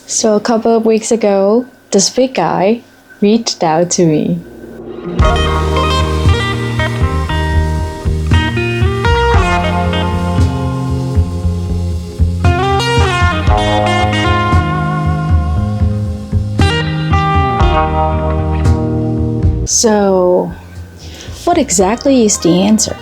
So a couple of weeks ago, this big guy reached out to me. So, what exactly is Dehancer?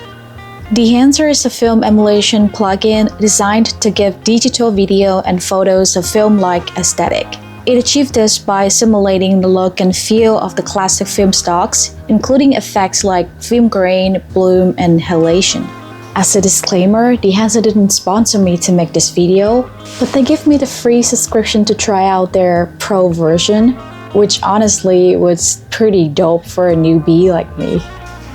Dehancer is a film emulation plugin designed to give digital video and photos a film-like aesthetic. It achieved this by simulating the look and feel of the classic film stocks, including effects like film grain, bloom, and halation. As a disclaimer, Dehancer didn't sponsor me to make this video, but they gave me the free subscription to try out their pro version, which honestly was pretty dope for a newbie like me.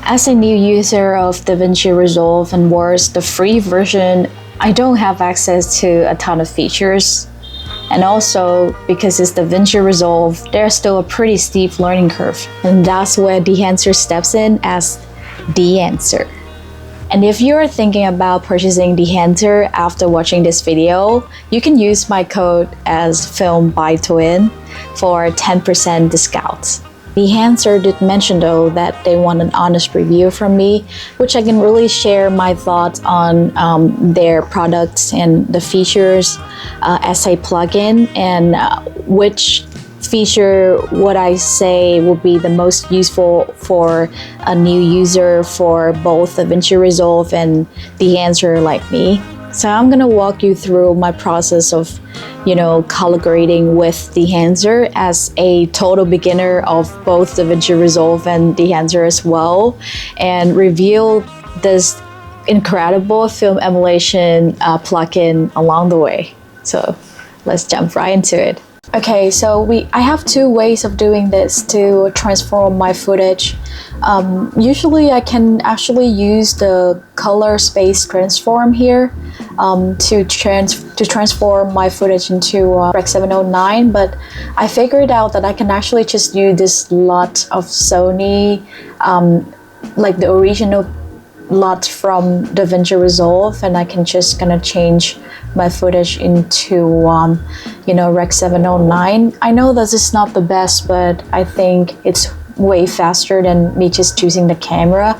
As a new user of the Vinci Resolve and worse, the free version, I don't have access to a ton of features. And also, because it's the Vinci Resolve, there's still a pretty steep learning curve. And that's where Dehancer steps in as Dehancer. And if you're thinking about purchasing Dehancer after watching this video, you can use my code as filmedbytuyen for 10% discount. Dehancer did mention though that they want an honest review from me, which I can really share my thoughts on their products and the features as a plugin, and which feature would I say would be the most useful for a new user for both the Vinci Resolve and Dehancer like me. So I'm gonna walk you through my process of, color grading with Dehancer as a total beginner of both the Vinci Resolve and Dehancer as well, and reveal this incredible film emulation plugin along the way. So let's jump right into it. Okay, so I have two ways of doing this to transform my footage. Usually I can actually use the color space transform here to transform my footage into Rec 709, but I figured out that I can actually just use this lot of Sony, like the original lot from the Vinci Resolve, and I can just gonna change my footage into Rec 709. I know this is not the best, but I think it's way faster than me just choosing the camera.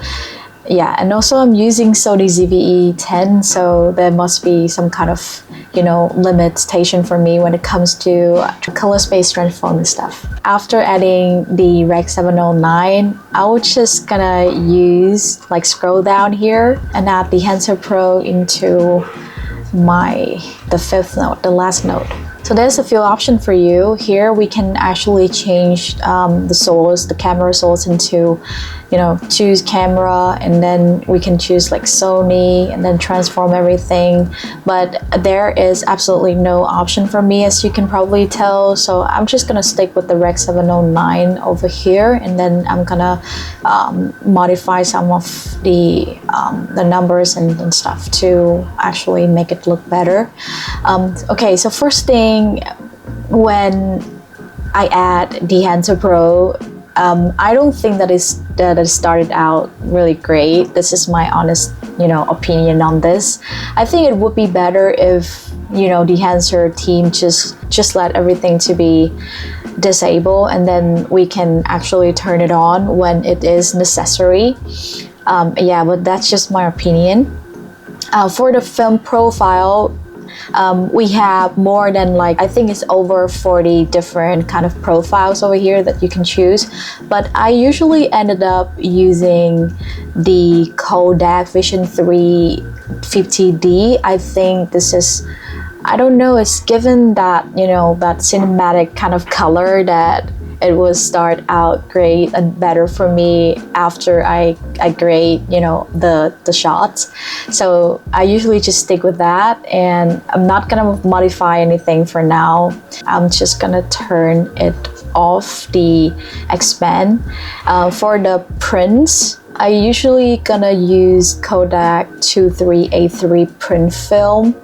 Yeah, and also I'm using Sony ZV-E10, so there must be some kind of limitation for me when it comes to color space transform and stuff. After adding the Rec 709, I was just gonna use scroll down here and add the Dehancer Pro into the fifth note, the last note. So there's a few options for you. Here we can actually change the source, the camera source into, choose camera, and then we can choose Sony and then transform everything. But there is absolutely no option for me, as you can probably tell. So I'm just gonna stick with the Rec 709 over here, and then I'm gonna modify some of the numbers and stuff to actually make it look better. Okay, so first thing, when I add Dehancer Pro, I don't think that it started out really great. This is my honest, opinion on this. I think it would be better if, Dehancer team just let everything to be disabled, and then we can actually turn it on when it is necessary. Yeah, but that's just my opinion. For the film profile, we have more than I think it's over 40 different kind of profiles over here that you can choose, but I usually ended up using the Kodak Vision 350D. I think this is, I don't know, it's given that that cinematic kind of color that it will start out great and better for me after I grade the shots. So I usually just stick with that, and I'm not gonna modify anything for now. I'm just gonna turn it off, the expand. For the prints, I usually gonna use Kodak 23A3 print film.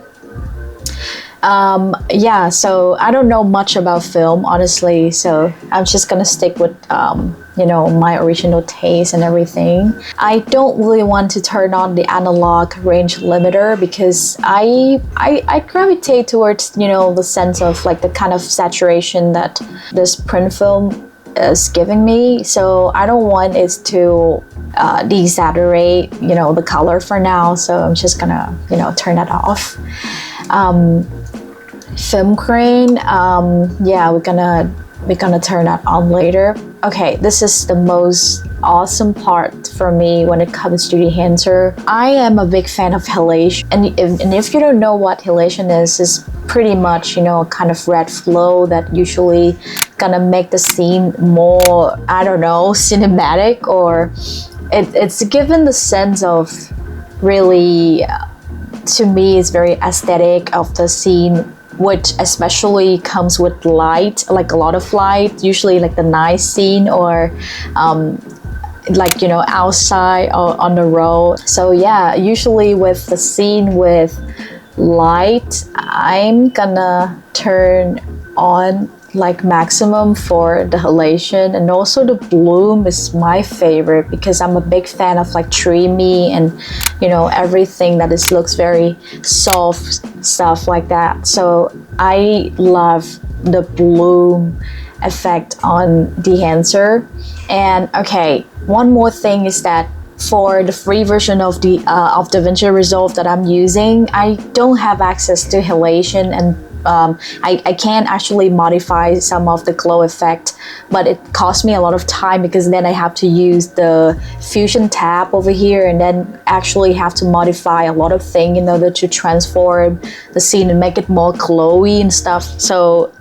Yeah, so I don't know much about film, honestly, so I'm just gonna stick with you know, my original taste and everything. I don't really want to turn on the analog range limiter because I gravitate towards, you know, the sense of like the kind of saturation that this print film is giving me. So I don't want it to desaturate, you know, the color for now. So I'm just gonna, you know, turn that off. Film grain, yeah, we're gonna turn that on later. Okay, this is the most awesome part for me when it comes to Dehancer. I am a big fan of halation, and if you don't know what halation is pretty much, you know, a kind of red flow that usually gonna make the scene more, I don't know, cinematic, or it's given the sense of really, to me, it's very aesthetic of the scene, which especially comes with light, like a lot of light, usually like the night scene, or like, you know, outside or on the road. So yeah, usually with the scene with light, I'm gonna turn on like maximum for the halation, and also the bloom is my favorite because I'm a big fan of like dreamy and, you know, everything that is looks very soft, stuff like that. So I love the bloom effect on Dehancer. And okay, one more thing is that for the free version of the Vinci Resolve that I'm using, I don't have access to halation, and I can actually modify some of the glow effect, but it costs me a lot of time because then I have to use the Fusion tab over here and then actually have to modify a lot of things in order to transform the scene and make it more glowy and stuff. So,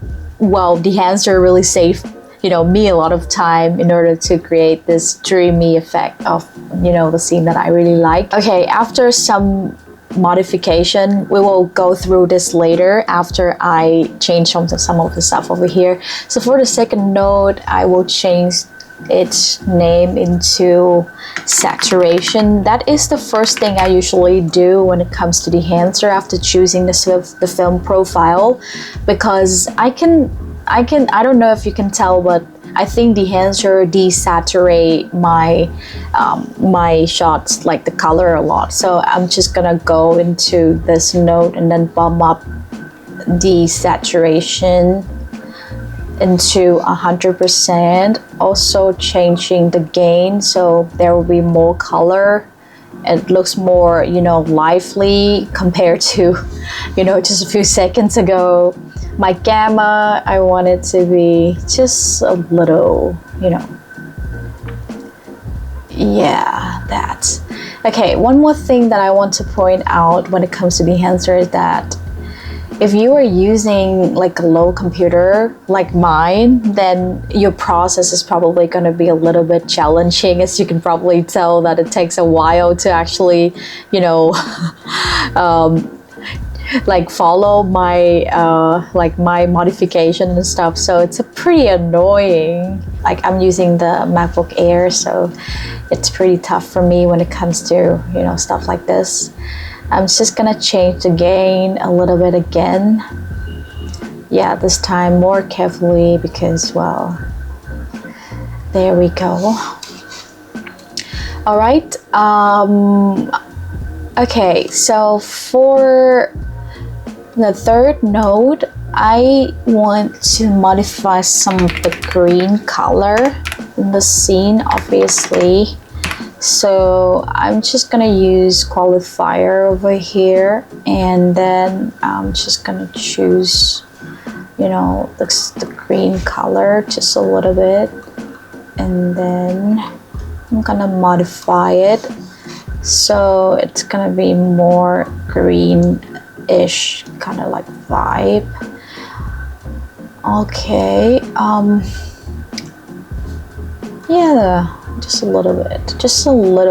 well, Dehancer really saved, you know, me a lot of time in order to create this dreamy effect of, you know, the scene that I really like. Okay, after some modification, we will go through this later after I change some of the stuff over here. So for the second node, I will change its name into saturation. That is the first thing I usually do when it comes to Dehancer after choosing the film profile, because I don't know if you can tell, but I think Dehancer desaturate my my shots, like the color, a lot. So I'm just gonna go into this node and then bump up desaturation into 100%. Also changing the gain so there will be more color. It looks more, you know, lively compared to, you know, just a few seconds ago. My gamma, I want it to be just a little, you know, yeah, that. Okay, one more thing that I want to point out when it comes to Dehancer is that if you are using like a low computer like mine, then your process is probably going to be a little bit challenging, as you can probably tell that it takes a while to actually, you know, like follow my like my modification and stuff. So it's a pretty annoying. Like I'm using the MacBook Air, so it's pretty tough for me when it comes to, you know, stuff like this. I'm just gonna change the gain a little bit again. Yeah, this time more carefully because, well, there we go. All right. Okay, so for the third node, I want to modify some of the green color in the scene, obviously. So I'm just gonna use qualifier over here, and then I'm just gonna choose, you know, the green color just a little bit, and then I'm gonna modify it so it's gonna be more green-ish kind of like vibe. Okay, yeah, just a little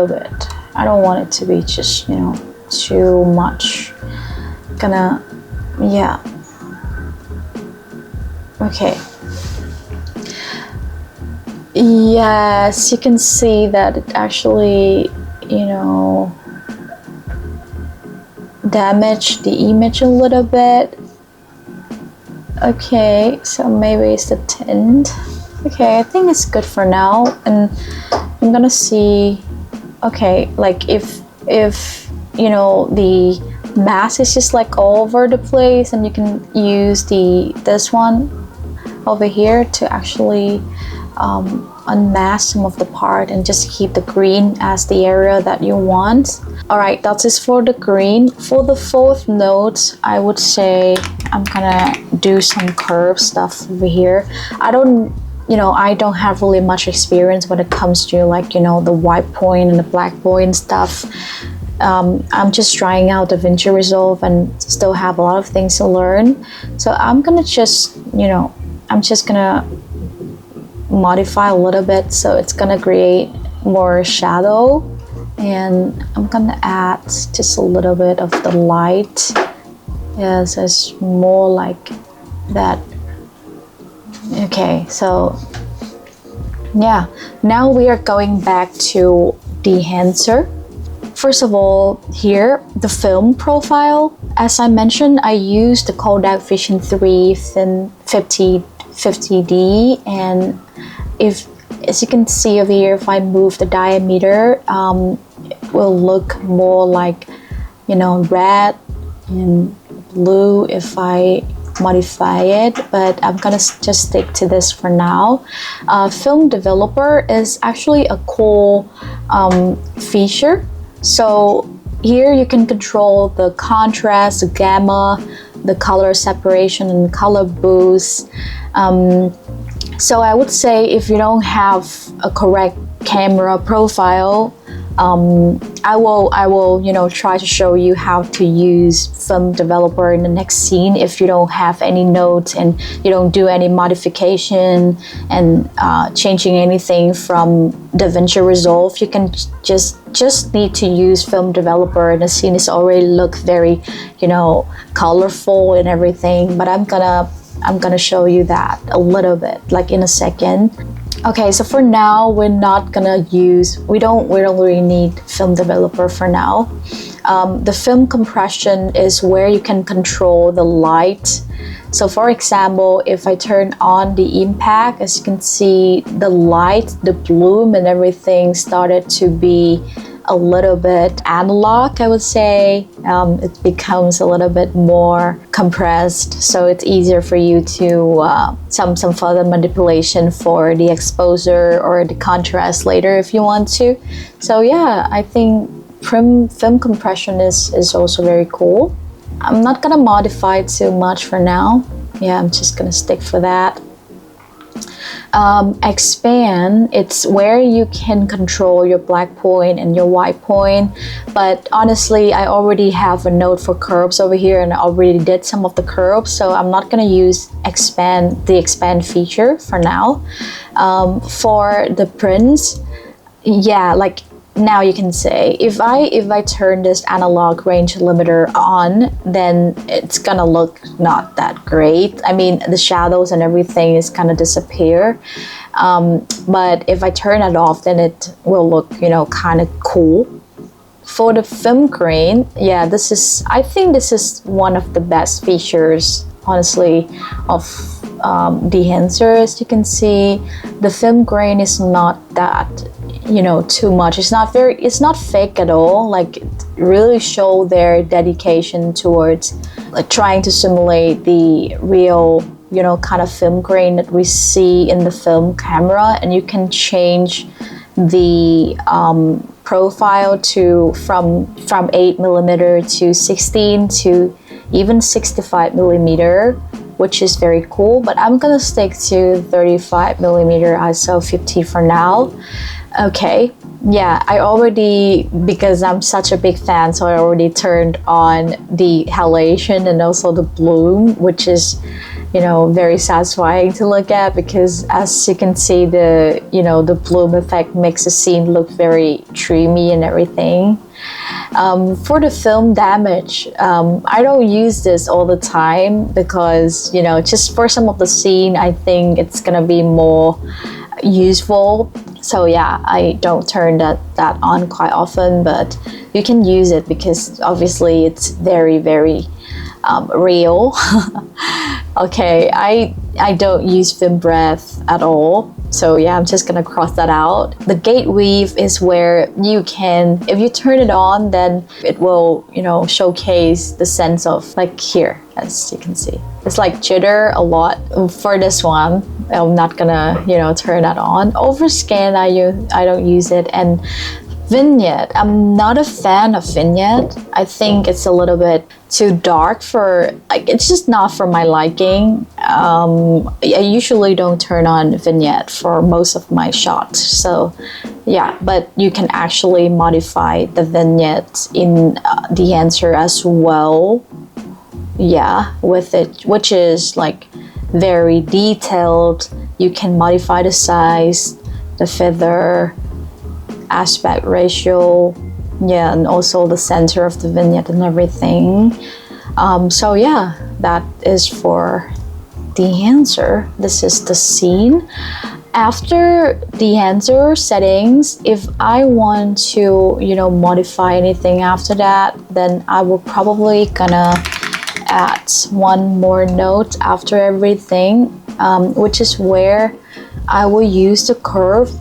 bit. I don't want it to be just, you know, too much. Gonna, yeah. Okay. Yes, you can see that it actually, you know, damaged the image a little bit. Okay, so maybe it's the tint. Okay, I think it's good for now, and I'm gonna see. Okay, like if you know the mask is just like all over the place, and you can use this one over here to actually unmask some of the part and just keep the green as the area that you want. All right, that is for the green. For the fourth note, I would say I'm gonna do some curve stuff over here. I don't have really much experience when it comes to like, the white point and the black point stuff. I'm just trying out the Vinci Resolve and still have a lot of things to learn. So I'm gonna just, I'm just gonna modify a little bit so it's gonna create more shadow, and I'm gonna add just a little bit of the light. Yes, it's more like that. Okay, so yeah, now we are going back to Dehancer. First of all, here, the film profile. As I mentioned, I used the Kodak Vision 3 50D, and as you can see over here, if I move the diameter, it will look more like, red and blue if I modify it, but I'm gonna just stick to this for now. Film Developer is actually a cool feature. So here you can control the contrast, the gamma, the color separation, and color boost. So I would say if you don't have a correct camera profile, I will try to show you how to use Film Developer in the next scene. If you don't have any notes and you don't do any modification and changing anything from DaVinci Resolve, you can just need to use Film Developer, and the scene is already look very, colorful and everything. But I'm gonna show you that a little bit, like in a second. Okay, so for now, we don't really need Film Developer for now. The film compression is where you can control the light. So for example, if I turn on the impact, as you can see, the light, the bloom and everything started to be a little bit analog, I would say. It becomes a little bit more compressed, so it's easier for you to some further manipulation for the exposure or the contrast later if you want to. So yeah, I think film compression is also very cool. I'm not gonna modify too much for now. Yeah, I'm just gonna stick for that. Expand, it's where you can control your black point and your white point, but honestly I already have a note for curves over here and I already did some of the curves, so I'm not going to use the expand feature for now. For the prints, yeah, like now you can say if I turn this analog range limiter on, then it's gonna look not that great. I mean, the shadows and everything is kind of disappear, but if I turn it off, then it will look kind of cool. For the film grain, yeah, I think this is one of the best features, honestly, of Dehancer. As you can see, the film grain is not that too much. It's not fake at all. Like, it really show their dedication towards like trying to simulate the real kind of film grain that we see in the film camera, and you can change the profile from 8mm to 16 to even 65mm, which is very cool. But I'm gonna stick to 35mm ISO 50 for now. Okay, yeah, because I'm such a big fan, so I already turned on the halation and also the bloom, which is very satisfying to look at, because as you can see, the bloom effect makes the scene look very dreamy and everything. For the film damage, I don't use this all the time because just for some of the scene I think it's gonna be more useful. So yeah, I don't turn that on quite often, but you can use it because obviously it's very, very real. Okay, I don't use film breadth at all. So yeah, I'm just gonna cross that out. The gate weave is where you can, if you turn it on, then it will, you know, showcase the sense of like here, as you can see. It's like jitter a lot. For this one, I'm not gonna, you know, turn that on. Overscan, I don't use it. And vignette, I'm not a fan of vignette. I think it's a little bit too dark for, like, it's just not for my liking. I usually don't turn on vignette for most of my shots. So yeah, but you can actually modify the vignette in Dehancer as well. Yeah, with it, which is like very detailed. You can modify the size, the feather, aspect ratio, yeah, and also the center of the vignette and everything. So yeah, that is for Dehancer. This is the scene. After Dehancer settings, if I want to, you know, modify anything after that, then I will probably gonna add one more note after everything, which is where I will use the curve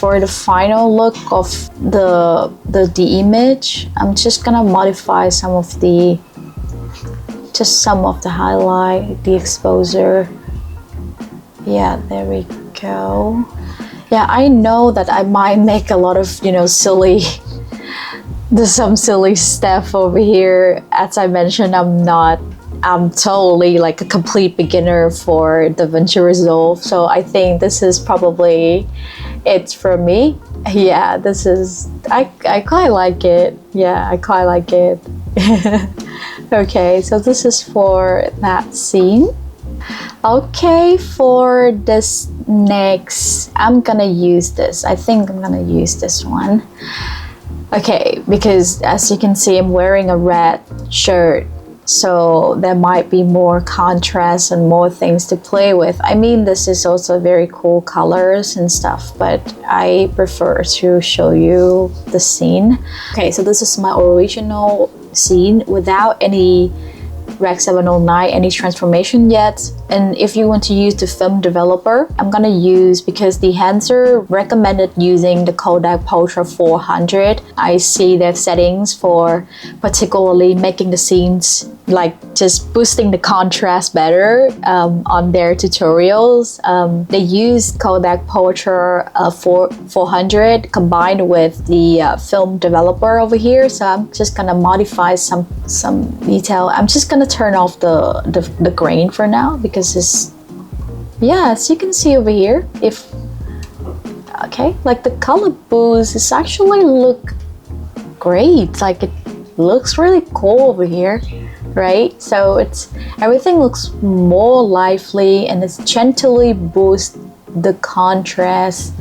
for the final look of the image. I'm just gonna modify some of the highlight, the exposure. Yeah, there we go. Yeah, I know that I might make a lot of, you know, some silly stuff over here. As I mentioned, I'm totally like a complete beginner for the Vinci Resolve, so I think this is probably it for me. Yeah, this is, I quite like it. Yeah, I quite like it. Okay, so this is for that scene. Okay, for this next, I'm gonna use this. I think I'm gonna use this one. Okay, because as you can see, I'm wearing a red shirt, so there might be more contrast and more things to play with. I mean, this is also very cool colors and stuff, but I prefer to show you the scene. Okay, so this is my original scene without any Rec 709, any transformation yet. And if you want to use the film developer, I'm gonna use, because Dehancer recommended using the Kodak Ultra 400. I see their settings for particularly making the scenes, like just boosting the contrast better on their tutorials. They use Kodak Ultra 400 combined with the film developer over here. So I'm just gonna modify some detail. I'm just gonna turn off the grain for now, because it's, yeah, as you can see over here, okay, like the color boost is actually look great. Like it looks really cool over here, right? So it's, everything looks more lively and it's gently boost the contrast.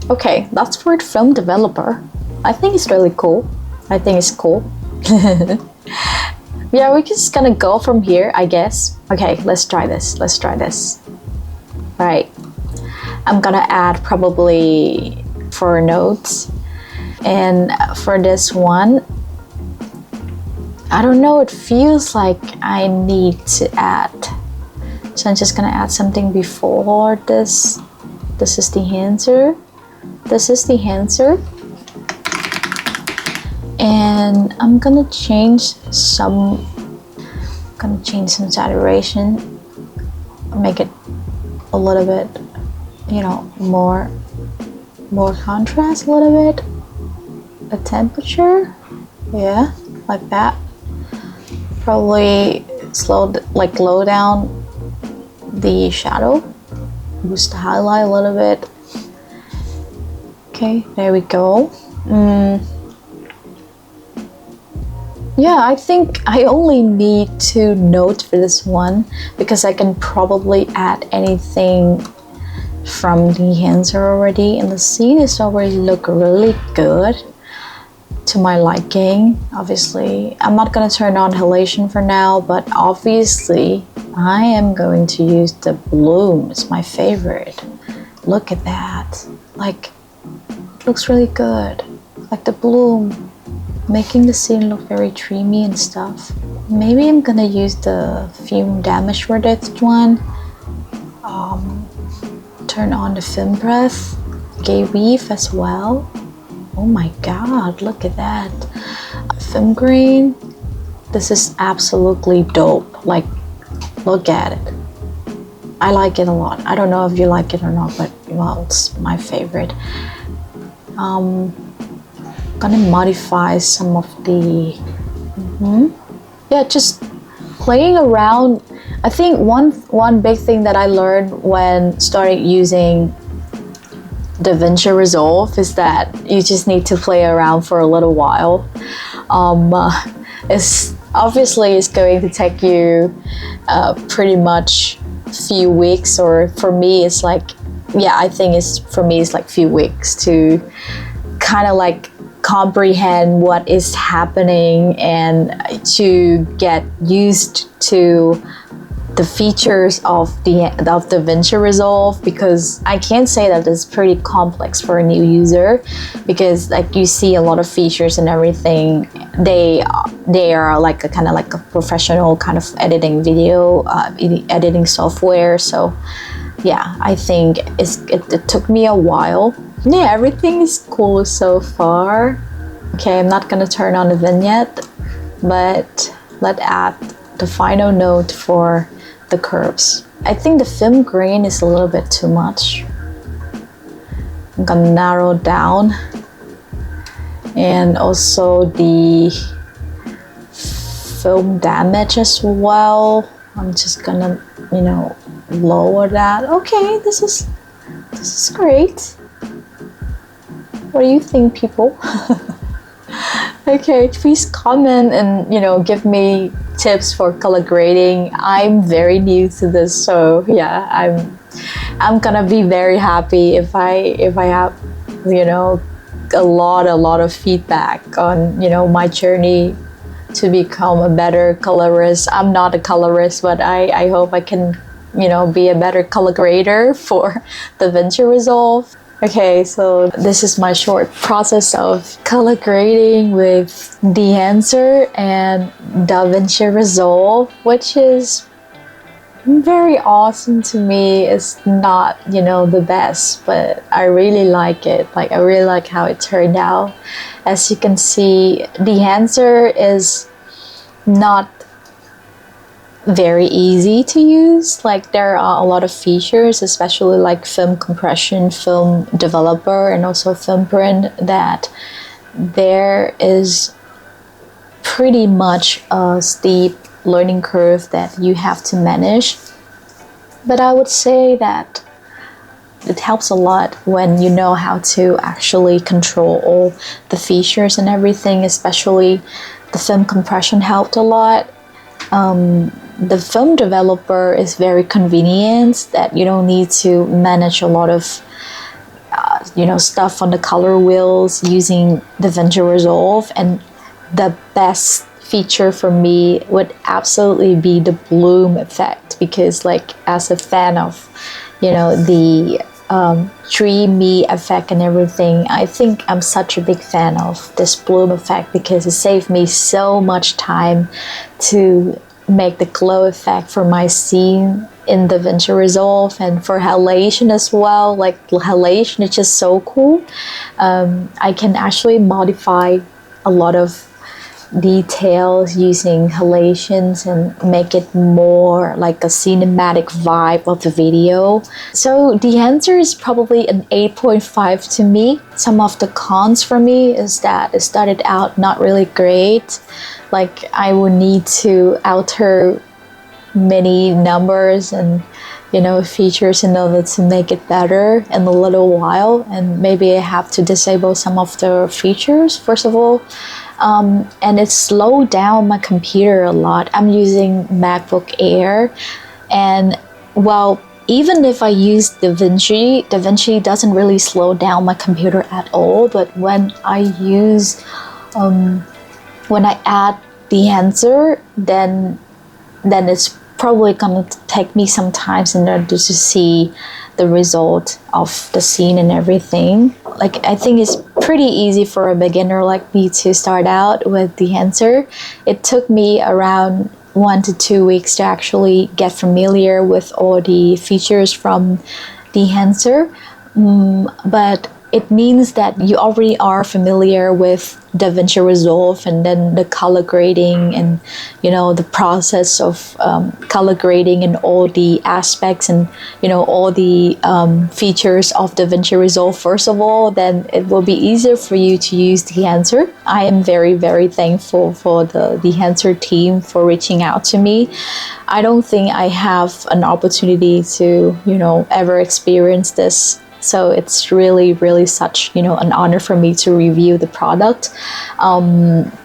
Okay, that's for the film developer. I think it's really cool. I think it's cool. Yeah, we're just gonna go from here, I guess. Okay, let's try this. Let's try this. All right, I'm gonna add probably 4 notes. And for this one, I don't know, it feels like I need to add. So I'm just gonna add something before this. This is Dehancer. This is Dehancer. And I'm gonna change some saturation, make it a little bit, you know, more contrast, a little bit, a temperature, yeah, like that. Probably low down the shadow, boost the highlight a little bit. Okay, there we go. Yeah, I think I only need 2 notes for this one, because I can probably add anything from Dehancer already, and the scene is already look really good to my liking. Obviously, I'm not gonna turn on halation for now, but obviously I am going to use the bloom. It's my favorite. Look at that. Like, it looks really good. Like the bloom. making the scene look very dreamy and stuff. Maybe I'm gonna use the film damage reduced one. Turn on the film breath, gay weave as well. Oh my god, look at that. Film grain. This is absolutely dope. Like, look at it. I like it a lot. I don't know if you like it or not, but well, it's my favorite. Gonna modify some of the yeah, just playing around. I think one big thing that I learned when starting using DaVinci Resolve is that you just need to play around for a little while. It's obviously it's going to take you pretty much few weeks, or for me it's like, yeah, I think it's for me it's like few weeks to kind of like comprehend what is happening and to get used to the features of DaVinci Resolve, because I can say that it's pretty complex for a new user, because like you see a lot of features and everything, they are like a kind of like a professional kind of editing video editing software. So yeah, I think it took me a while. Yeah, everything is cool so far. Okay, I'm not gonna turn on the vignette, but let's add the final note for the curves. I think the film grain is a little bit too much. I'm gonna narrow it down, and also the film damage as well. I'm just gonna, you know, lower that. Okay, this is great. What do you think, people? Okay, please comment and, you know, give me tips for color grading. I'm very new to this, so yeah, I'm gonna be very happy if I have, you know, a lot of feedback on, you know, my journey to become a better colorist. I'm not a colorist, but I hope I can, you know, be a better color grader for DaVinci Resolve. Okay, so this is my short process of color grading with Dehancer and DaVinci Resolve, which is very awesome to me. It's not, you know, the best, but I really like it. Like, I really like how it turned out. As you can see, Dehancer is not very easy to use. Like, there are a lot of features, especially like film compression, film developer, and also film print, that there is pretty much a steep learning curve that you have to manage. But I would say that it helps a lot when you know how to actually control all the features and everything. Especially the film compression helped a lot. The film developer is very convenient, that you don't need to manage a lot of you know, stuff on the color wheels using DaVinci Resolve. And the best feature for me would absolutely be the bloom effect, because like, as a fan of, you know, the dreamy effect and everything, I think I'm such a big fan of this bloom effect, because it saved me so much time to make the glow effect for my scene in DaVinci Resolve, and for halation as well. Like, halation is just so cool. I can actually modify a lot of details using halations and make it more like a cinematic vibe of the video. So Dehancer is probably an 8.5 to me. Some of the cons for me is that it started out not really great. Like, I would need to alter many numbers and, you know, features in order to make it better in a little while, and maybe I have to disable some of the features first of all. And it slowed down my computer a lot. I'm using MacBook Air, and well, even if I use DaVinci doesn't really slow down my computer at all. But when I use when I add Dehancer, then it's probably gonna take me some time in order to see the result of the scene and everything. Like, I think it's pretty easy for a beginner like me to start out with Dehancer. It took me around 1 to 2 weeks to actually get familiar with all the features from Dehancer. But it means that you already are familiar with DaVinci Resolve and then the color grading and the process of color grading and all the aspects and all the features of DaVinci Resolve first of all, then it will be easier for you to use Dehancer. I am very, very thankful for the Dehancer team for reaching out to me. I don't think I have an opportunity to ever experience this. So it's really, really such, an honor for me to review the product.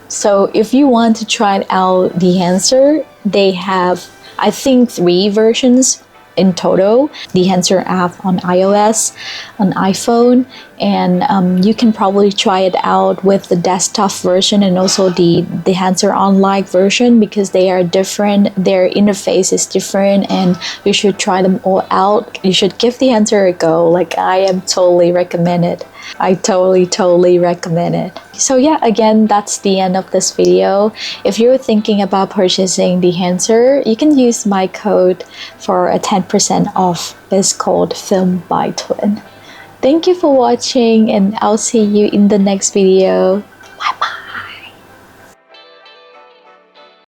So if you want to try out Dehancer, they have, I think, 3 versions in total. Dehancer app on iOS, on iPhone, and you can probably try it out with the desktop version and also the Dehancer online version because they are different. Their interface is different, and you should try them all out. You should give Dehancer a go. Like, I am totally recommend it. I totally recommend it. So yeah, again, that's the end of this video. If you're thinking about purchasing Dehancer, you can use my code for a 10% off. It's called filmedbytuyen. Thank you for watching, and I'll see you in the next video.